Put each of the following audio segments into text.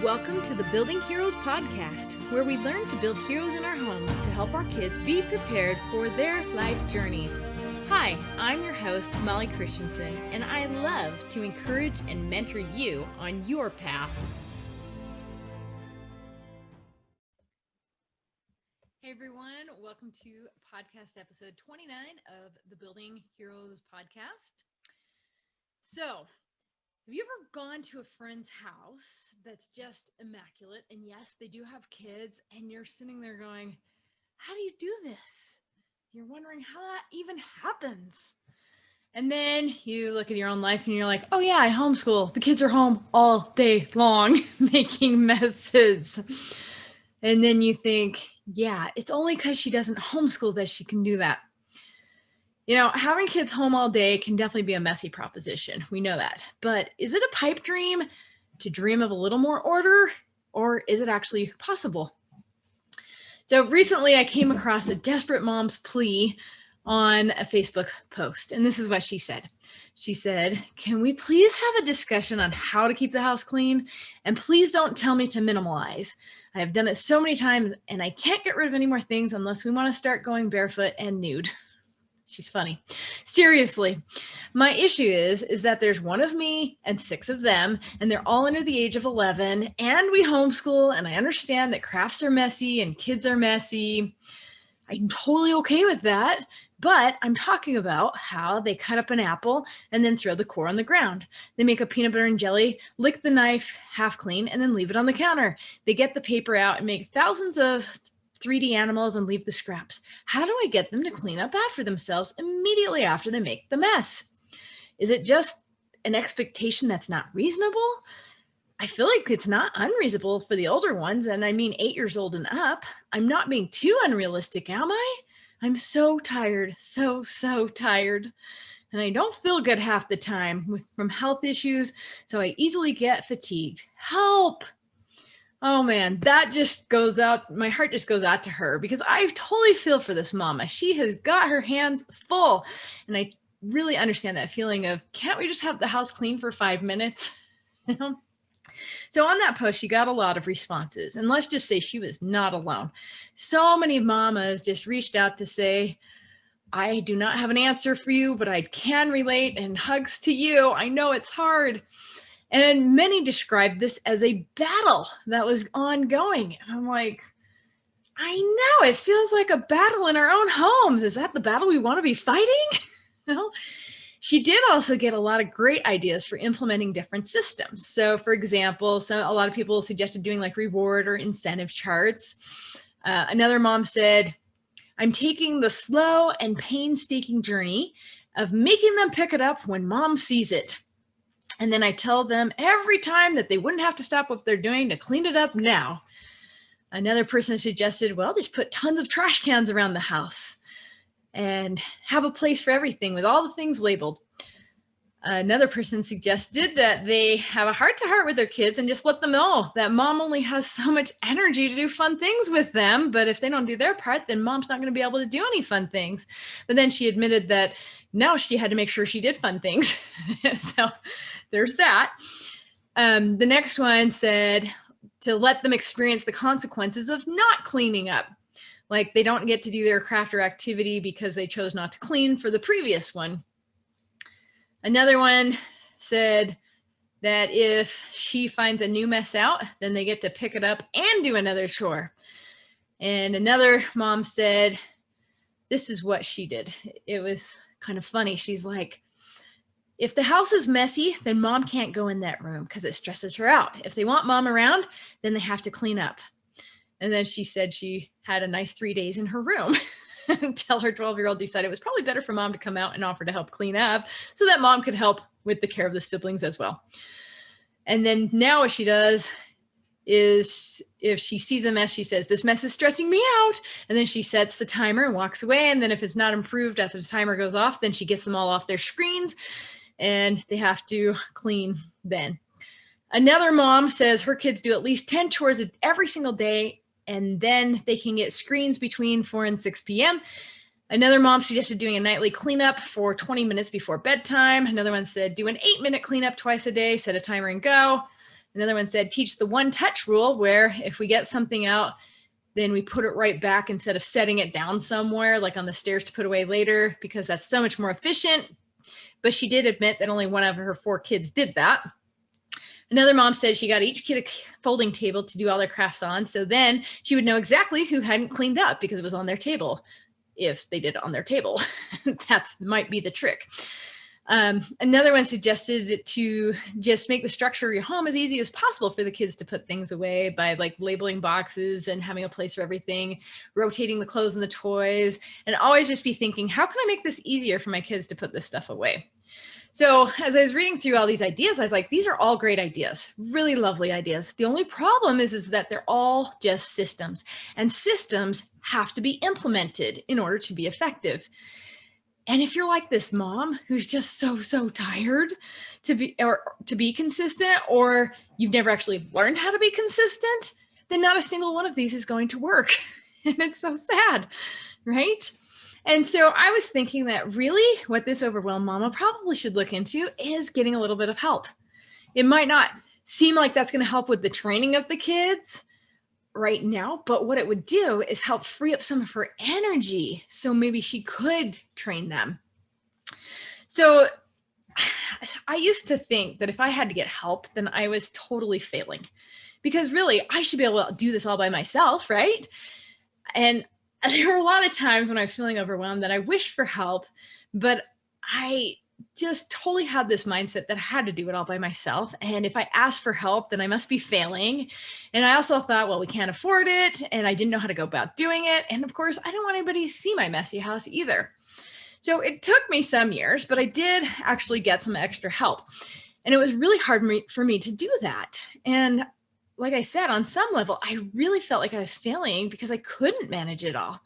Welcome to the Building Heroes podcast, where we learn to build heroes in our homes to help our kids be prepared for their life journeys. Hi, I'm your host, Molly Christensen, and I love to encourage and mentor you on your path. Hey everyone, welcome to podcast episode 29 of the Building Heroes podcast. So, have you ever gone to a friend's house that's just immaculate? And yes, they do have kids, and you're sitting there going, how do you do this? You're wondering how that even happens. And then you look at your own life and you're like, oh yeah, I homeschool. The kids are home all day long making messes. And then you think, yeah, it's only because she doesn't homeschool that she can do that. You know, having kids home all day can definitely be a messy proposition. We know that. But is it a pipe dream to dream of a little more order, or is it actually possible? So recently I came across a desperate mom's plea on a Facebook post, and this is what she said. She said, can we please have a discussion on how to keep the house clean? And please don't tell me to minimalize. I have done it so many times, and I can't get rid of any more things unless we want to start going barefoot and nude. She's funny. Seriously, my issue is that there's one of me and 6 of them, and they're all under the age of 11, and we homeschool, and I understand that crafts are messy and kids are messy. I'm totally okay with that, but I'm talking about how they cut up an apple and then throw the core on the ground. They make a peanut butter and jelly, lick the knife half clean, and then leave it on the counter. They get the paper out and make thousands of 3D animals and leave the scraps. How do I get them to clean up after themselves immediately after they make the mess? Is it just an expectation that's not reasonable? I feel like it's not unreasonable for the older ones, and I mean 8 years old and up. I'm not being too unrealistic, am I? I'm so tired, so tired. And I don't feel good half the time from health issues, so I easily get fatigued. Help! Oh man, that just goes out. My heart just goes out to her because I totally feel for this mama. She has got her hands full. And I really understand that feeling of, can't we just have the house clean for 5 minutes? So on that post, she got a lot of responses. And let's just say she was not alone. So many mamas just reached out to say, I do not have an answer for you, but I can relate, and hugs to you. I know it's hard. And many described this as a battle that was ongoing. And I'm like, I know, it feels like a battle in our own homes. Is that the battle we want to be fighting? No. She did also get a lot of great ideas for implementing different systems. So for example, a lot of people suggested doing like reward or incentive charts. Another mom said, I'm taking the slow and painstaking journey of making them pick it up when mom sees it. And then I tell them every time that they wouldn't have to stop what they're doing to clean it up now. Another person suggested, well, just put tons of trash cans around the house and have a place for everything with all the things labeled. Another person suggested that they have a heart-to-heart with their kids and just let them know that mom only has so much energy to do fun things with them. But if they don't do their part, then mom's not going to be able to do any fun things. But then she admitted that now she had to make sure she did fun things. So there's that. The next one said to let them experience the consequences of not cleaning up. Like they don't get to do their craft or activity because they chose not to clean for the previous one. Another one said that if she finds a new mess out, then they get to pick it up and do another chore. And another mom said, this is what she did. It was kind of funny. She's like, if the house is messy, then mom can't go in that room because it stresses her out. If they want mom around, then they have to clean up. And then she said she had a nice 3 days in her room until her 12-year-old decided it was probably better for mom to come out and offer to help clean up so that mom could help with the care of the siblings as well. And then now what she does is if she sees a mess, she says, this mess is stressing me out. And then she sets the timer and walks away. And then if it's not improved after the timer goes off, then she gets them all off their screens and they have to clean then. Another mom says her kids do at least 10 chores every single day, and then they can get screens between 4 and 6 p.m. Another mom suggested doing a nightly cleanup for 20 minutes before bedtime. Another one said do an 8-minute cleanup twice a day, set a timer and go. Another one said, teach the one touch rule, where if we get something out, then we put it right back instead of setting it down somewhere, like on the stairs to put away later, because that's so much more efficient. But she did admit that only one of her 4 kids did that. Another mom said she got each kid a folding table to do all their crafts on. So then she would know exactly who hadn't cleaned up because it was on their table, if they did it on their table. That might be the trick. Another one suggested to just make the structure of your home as easy as possible for the kids to put things away by like labeling boxes and having a place for everything, rotating the clothes and the toys, and always just be thinking, how can I make this easier for my kids to put this stuff away? So as I was reading through all these ideas, I was like, these are all great ideas, really lovely ideas. The only problem is that they're all just systems, and systems have to be implemented in order to be effective. And if you're like this mom who's just so tired to be consistent, or you've never actually learned how to be consistent, then not a single one of these is going to work. And it's so sad, right? And so I was thinking that really what this overwhelmed mama probably should look into is getting a little bit of help. It might not seem like that's going to help with the training of the kids right now, but what it would do is help free up some of her energy so maybe she could train them. So I used to think that if I had to get help, then I was totally failing, because really I should be able to do this all by myself, right? And there were a lot of times when I was feeling overwhelmed that I wished for help, but I just totally had this mindset that I had to do it all by myself. And if I asked for help, then I must be failing. And I also thought, well, we can't afford it. And I didn't know how to go about doing it. And of course, I don't want anybody to see my messy house either. So it took me some years, but I did actually get some extra help. And it was really hard for me to do that. And like I said, on some level, I really felt like I was failing because I couldn't manage it all.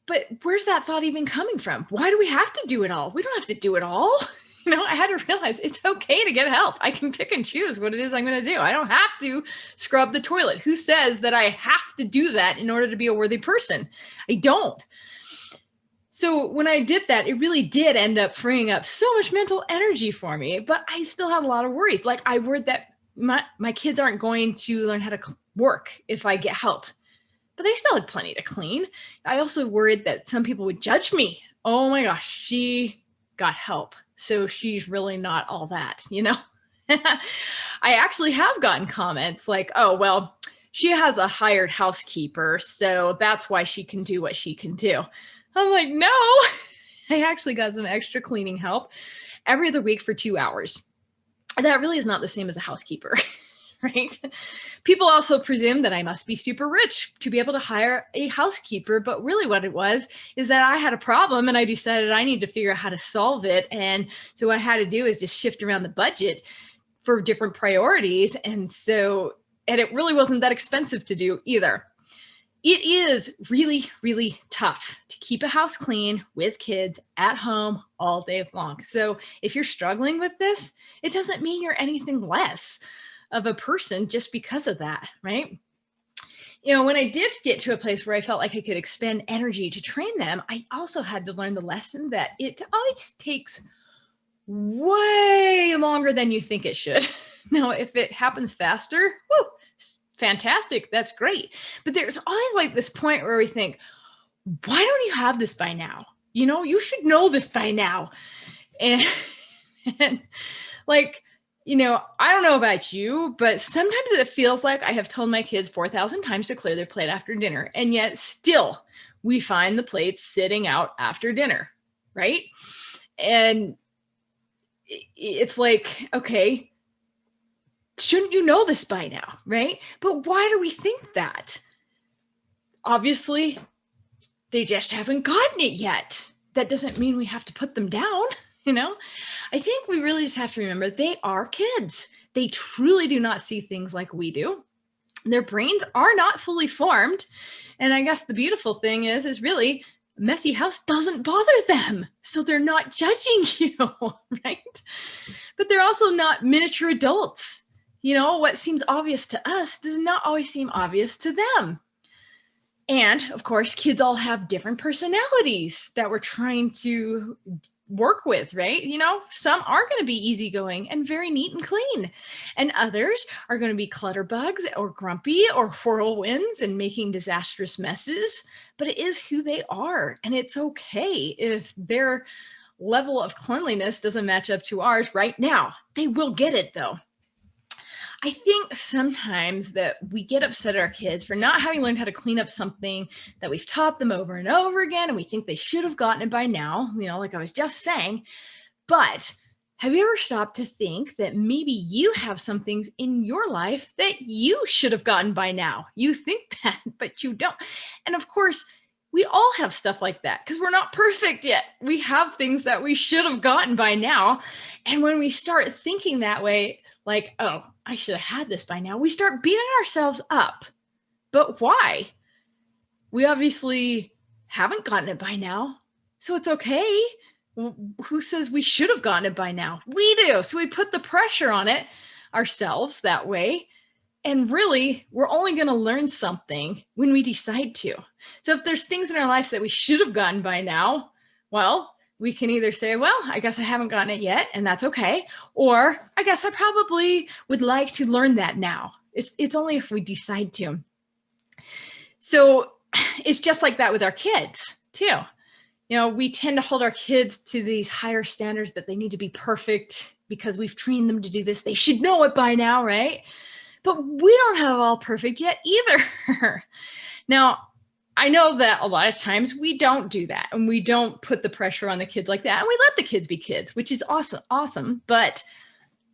But where's that thought even coming from? Why do we have to do it all? We don't have to do it all. I had to realize it's okay to get help. I can pick and choose what it is I'm going to do. I don't have to scrub the toilet. Who says that I have to do that in order to be a worthy person? I don't. So when I did that, it really did end up freeing up so much mental energy for me, but I still had a lot of worries. Like I worried that my kids aren't going to learn how to work if I get help. But they still had plenty to clean. I also worried that some people would judge me. Oh my gosh, she got help, so she's really not all that, I actually have gotten comments like, oh, well, she has a hired housekeeper, so that's why she can do what she can do. I'm like, no, I actually got some extra cleaning help every other week for 2 hours. That really is not the same as a housekeeper. Right? People also presume that I must be super rich to be able to hire a housekeeper, but really what it was is that I had a problem and I decided I need to figure out how to solve it. And so what I had to do is just shift around the budget for different priorities. And it really wasn't that expensive to do either. It is really, really tough to keep a house clean with kids at home all day long. So if you're struggling with this, it doesn't mean you're anything less of a person just because of that, right? When I did get to a place where I felt like I could expend energy to train them, I also had to learn the lesson that it always takes way longer than you think it should. Now, if it happens faster, woo, fantastic, that's great. But there's always like this point where we think, why don't you have this by now? You should know this by now. And like, I don't know about you, but sometimes it feels like I have told my kids 4,000 times to clear their plate after dinner. And yet still we find the plates sitting out after dinner, right? And it's like, okay, shouldn't you know this by now, right? But why do we think that? Obviously, they just haven't gotten it yet. That doesn't mean we have to put them down. I think we really just have to remember they are kids. They truly do not see things like we do. Their brains are not fully formed. And I guess the beautiful thing is really messy house doesn't bother them. So they're not judging you, right? But they're also not miniature adults. What seems obvious to us does not always seem obvious to them. And of course, kids all have different personalities that we're trying to work with, right? Some are going to be easygoing and very neat and clean, and others are going to be clutter bugs or grumpy or whirlwinds and making disastrous messes. But it is who they are, and it's okay if their level of cleanliness doesn't match up to ours right now. They will get it though. I think sometimes that we get upset at our kids for not having learned how to clean up something that we've taught them over and over again, and we think they should have gotten it by now, like I was just saying. But have you ever stopped to think that maybe you have some things in your life that you should have gotten by now? You think that, but you don't. And of course, we all have stuff like that because we're not perfect yet. We have things that we should have gotten by now. And when we start thinking that way, like, oh, I should have had this by now, we start beating ourselves up. But why? We obviously haven't gotten it by now, so it's okay. Who says we should have gotten it by now? We do. So we put the pressure on it ourselves that way. And really, we're only going to learn something when we decide to. So if there's things in our lives that we should have gotten by now, well, we can either say, well, I guess I haven't gotten it yet, and that's okay. Or I guess I probably would like to learn that now. It's only if we decide to. So it's just like that with our kids too. We tend to hold our kids to these higher standards that they need to be perfect because we've trained them to do this. They should know it by now, right? But we don't have all perfect yet either. Now, I know that a lot of times we don't do that, and we don't put the pressure on the kids like that, and we let the kids be kids, which is awesome. But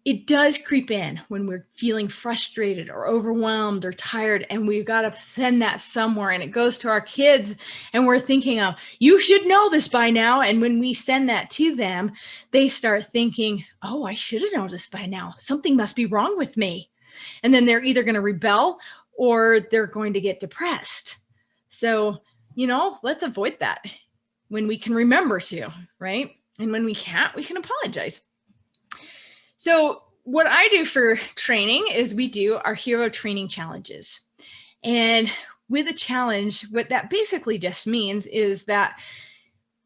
it does creep in when we're feeling frustrated or overwhelmed or tired, and we've got to send that somewhere, and it goes to our kids, and we're thinking, oh, you should know this by now. And when we send that to them, they start thinking, oh, I should have known this by now. Something must be wrong with me. And then they're either going to rebel or they're going to get depressed. So, let's avoid that when we can remember to, right? And when we can't, we can apologize. So what I do for training is we do our hero training challenges. And with a challenge, what that basically just means is that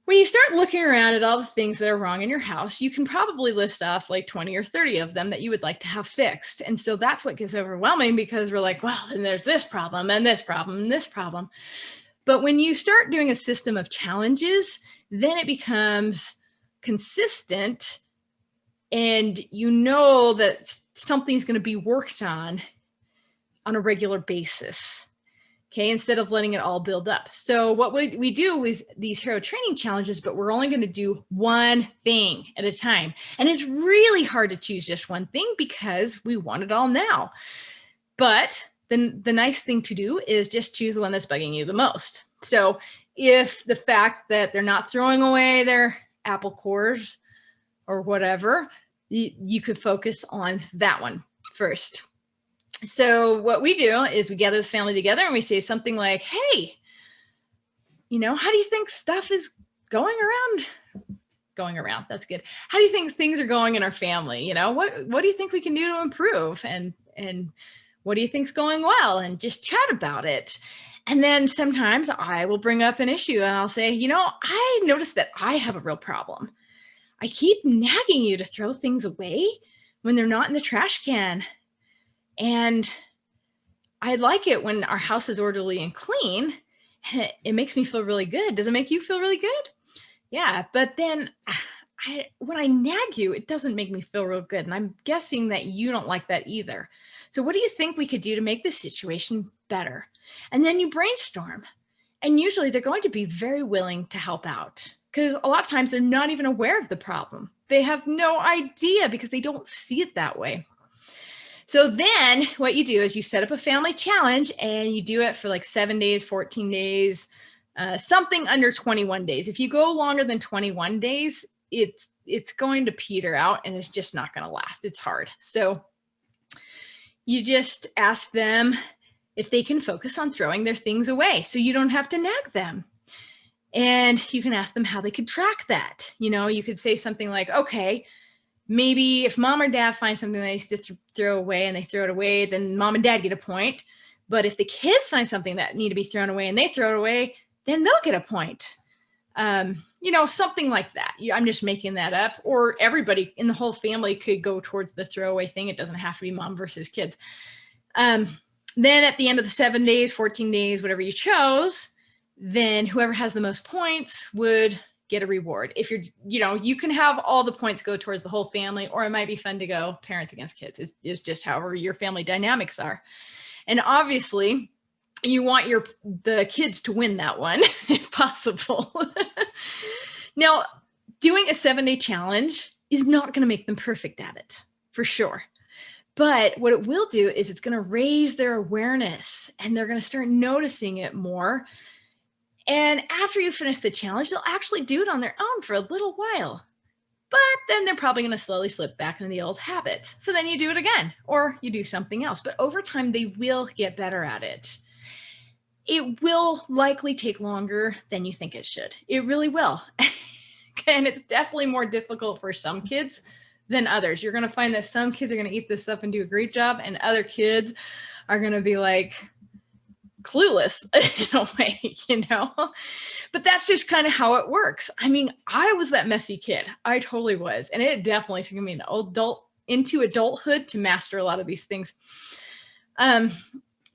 when you start looking around at all the things that are wrong in your house, you can probably list off like 20 or 30 of them that you would like to have fixed. And so that's what gets overwhelming, because we're like, well, then there's this problem and this problem and this problem. But when you start doing a system of challenges, then it becomes consistent, and you know that something's going to be worked on a regular basis. Okay, instead of letting it all build up. So what we do is these hero training challenges, but we're only going to do one thing at a time. And it's really hard to choose just one thing because we want it all now. But then the nice thing to do is just choose the one that's bugging you the most. So if the fact that they're not throwing away their apple cores or whatever, you could focus on that one first. So what we do is we gather the family together and we say something like, hey, how do you think stuff is going around? That's good. How do you think things are going in our family? What do you think we can do to improve? And what do you think's going well? And just chat about it. And then sometimes I will bring up an issue and I'll say, I noticed that I have a real problem. I keep nagging you to throw things away when they're not in the trash can. And I like it when our house is orderly and clean, and it makes me feel really good. Does it make you feel really good? Yeah, but then when I nag you, it doesn't make me feel real good. And I'm guessing that you don't like that either. So what do you think we could do to make this situation better? And then you brainstorm. And usually they're going to be very willing to help out, because a lot of times they're not even aware of the problem. They have no idea because they don't see it that way. So then what you do is you set up a family challenge, and you do it for like 7 days, 14 days, something under 21 days. If you go longer than 21 days, it's going to peter out and it's just not going to last. It's hard. So you just ask them if they can focus on throwing their things away so you don't have to nag them. And you can ask them how they could track that. You could say something like, okay, maybe if mom or dad find something they used to throw away and they throw it away, then mom and dad get a point. But if the kids find something that need to be thrown away and they throw it away, then they'll get a point. Something like that. I'm just making that up. Or everybody in the whole family could go towards the throwaway thing. It doesn't have to be mom versus kids. Then at the end of the 7 days, 14 days, whatever you chose, then whoever has the most points would get a reward. If you can have all the points go towards the whole family, or it might be fun to go parents against kids. It's just however your family dynamics are. And obviously you want the kids to win that one if possible. Now, doing a 7-day challenge is not going to make them perfect at it, for sure. But what it will do is it's going to raise their awareness, and they're going to start noticing it more. And after you finish the challenge, they'll actually do it on their own for a little while. But then they're probably going to slowly slip back into the old habits. So then you do it again, or you do something else. But over time, they will get better at it. It will likely take longer than you think it should. It really will. And it's definitely more difficult for some kids than others. You're going to find that some kids are going to eat this up and do a great job, and other kids are going to be like clueless in a way, But that's just kind of how it works. I mean, I was that messy kid. I totally was. And it definitely took me into adulthood to master a lot of these things.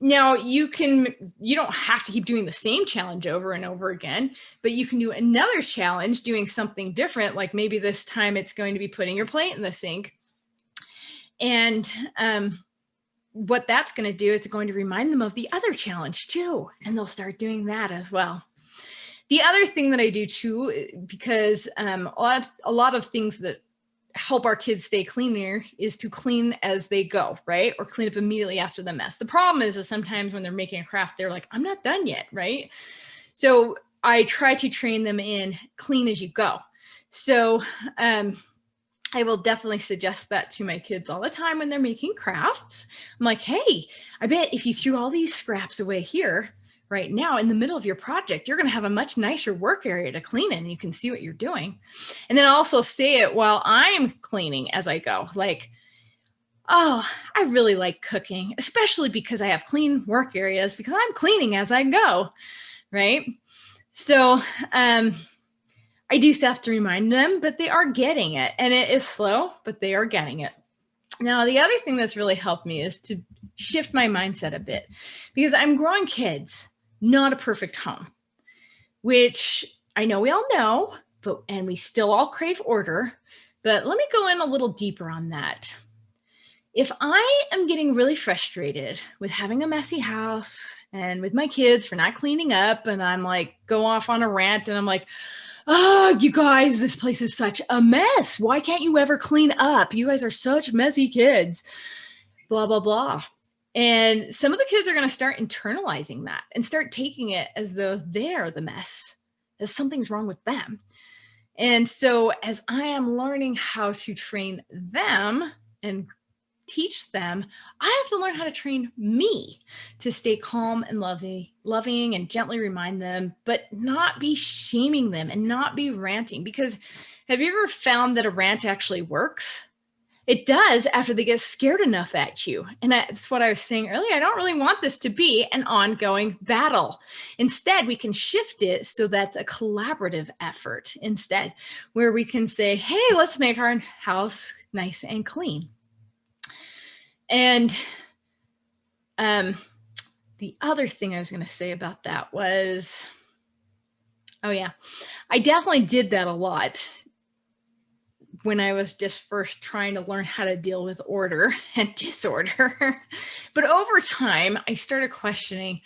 Now you don't have to keep doing the same challenge over and over again, but you can do another challenge doing something different. Like maybe this time it's going to be putting your plate in the sink. And what that's going to do is it's going to remind them of the other challenge too. And they'll start doing that as well. The other thing that I do too, because a lot of things that help our kids stay cleaner is to clean as they go, right? Or clean up immediately after the mess. The problem is that sometimes when they're making a craft, they're like, I'm not done yet, right? So I try to train them in clean as you go. So I will definitely suggest that to my kids all the time when they're making crafts. I'm like, hey, I bet if you threw all these scraps away here right now in the middle of your project, you're going to have a much nicer work area to clean in. You can see what you're doing. And then also say it while I'm cleaning as I go. Like, oh, I really like cooking, especially because I have clean work areas because I'm cleaning as I go, right? So I do have to remind them, but they are getting it. And it is slow, but they are getting it. Now, the other thing that's really helped me is to shift my mindset a bit, because I'm growing kids, not a perfect home, which I know we all know, and we still all crave order. But let me go in a little deeper on that. If I am getting really frustrated with having a messy house and with my kids for not cleaning up, and I'm like, go off on a rant, and I'm like, oh, you guys, this place is such a mess. Why can't you ever clean up? You guys are such messy kids, blah, blah, blah. And some of the kids are going to start internalizing that and start taking it as though they're the mess, as something's wrong with them. And so as I am learning how to train them and teach them, I have to learn how to train me to stay calm and loving and gently remind them, but not be shaming them and not be ranting. Because have you ever found that a rant actually works? It does after they get scared enough at you. And that's what I was saying earlier. I don't really want this to be an ongoing battle. Instead, we can shift it so that's a collaborative effort instead, where we can say, hey, let's make our house nice and clean. And the other thing I was going to say about that was, oh yeah, I definitely did that a lot when I was just first trying to learn how to deal with order and disorder. But over time, I started questioning,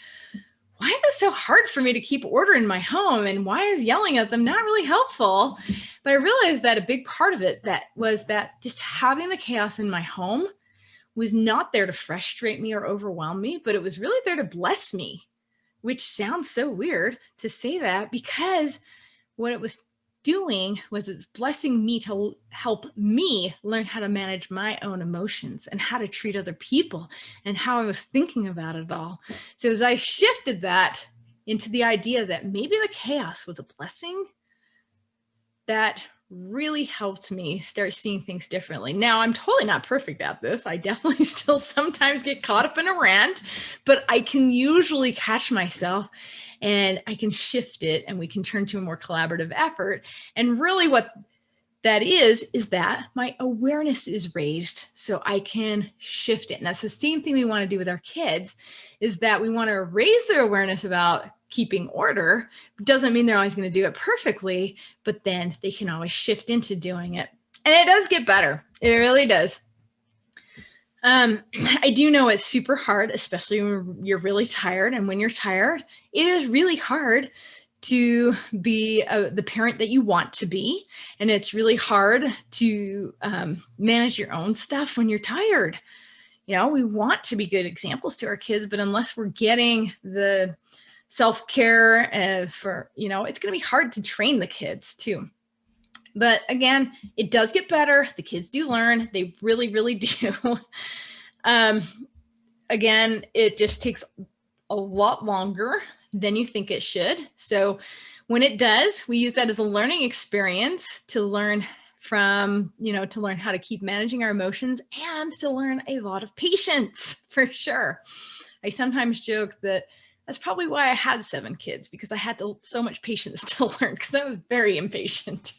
why is it so hard for me to keep order in my home? And why is yelling at them not really helpful? But I realized that a big part of it was that just having the chaos in my home was not there to frustrate me or overwhelm me, but it was really there to bless me, which sounds so weird to say that, because what it was doing was it's blessing me to help me learn how to manage my own emotions and how to treat other people and how I was thinking about it all. So as I shifted that into the idea that maybe the chaos was a blessing, that really helped me start seeing things differently. Now, I'm totally not perfect at this. I definitely still sometimes get caught up in a rant, but I can usually catch myself and I can shift it and we can turn to a more collaborative effort. And really what that is that my awareness is raised so I can shift it. And that's the same thing we want to do with our kids, is that we want to raise their awareness about keeping order. Doesn't mean they're always going to do it perfectly, but then they can always shift into doing it. And it does get better. It really does. I do know it's super hard, especially when you're really tired. And when you're tired, it is really hard to be the parent that you want to be. And it's really hard to manage your own stuff when you're tired. We want to be good examples to our kids, but unless we're getting the self-care it's going to be hard to train the kids too. But again, it does get better. The kids do learn. They really, really do. Again, it just takes a lot longer than you think it should. So when it does, we use that as a learning experience to learn from, to learn how to keep managing our emotions and to learn a lot of patience, for sure. I sometimes joke that that's probably why I had 7 kids, because I had so much patience to learn, because I was very impatient.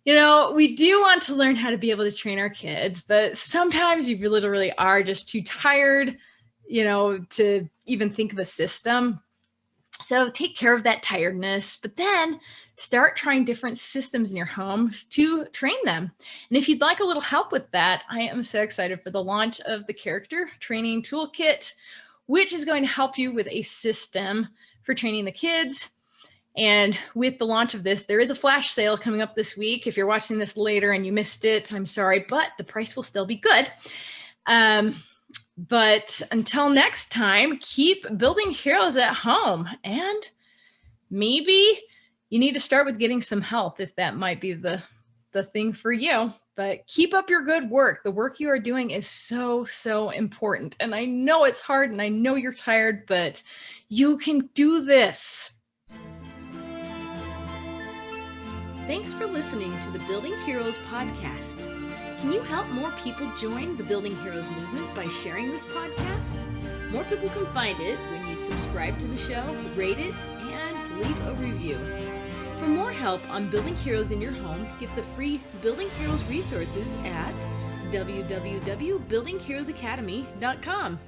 We do want to learn how to be able to train our kids, but sometimes you literally are just too tired, to even think of a system. So take care of that tiredness, but then start trying different systems in your home to train them. And if you'd like a little help with that, I am so excited for the launch of the Character Training Toolkit, which is going to help you with a system for training the kids. And with the launch of this, there is a flash sale coming up this week. If you're watching this later and you missed it, I'm sorry, but the price will still be good. But until next time, keep building heroes at home. And maybe you need to start with getting some help if that might be the thing for you. But keep up your good work. The work you are doing is so, so important. And I know it's hard and I know you're tired, but you can do this. Thanks for listening to the Building Heroes podcast. Can you help more people join the Building Heroes movement by sharing this podcast? More people can find it when you subscribe to the show, rate it, and leave a review. For more help on building heroes in your home, get the free Building Heroes resources at www.buildingheroesacademy.com.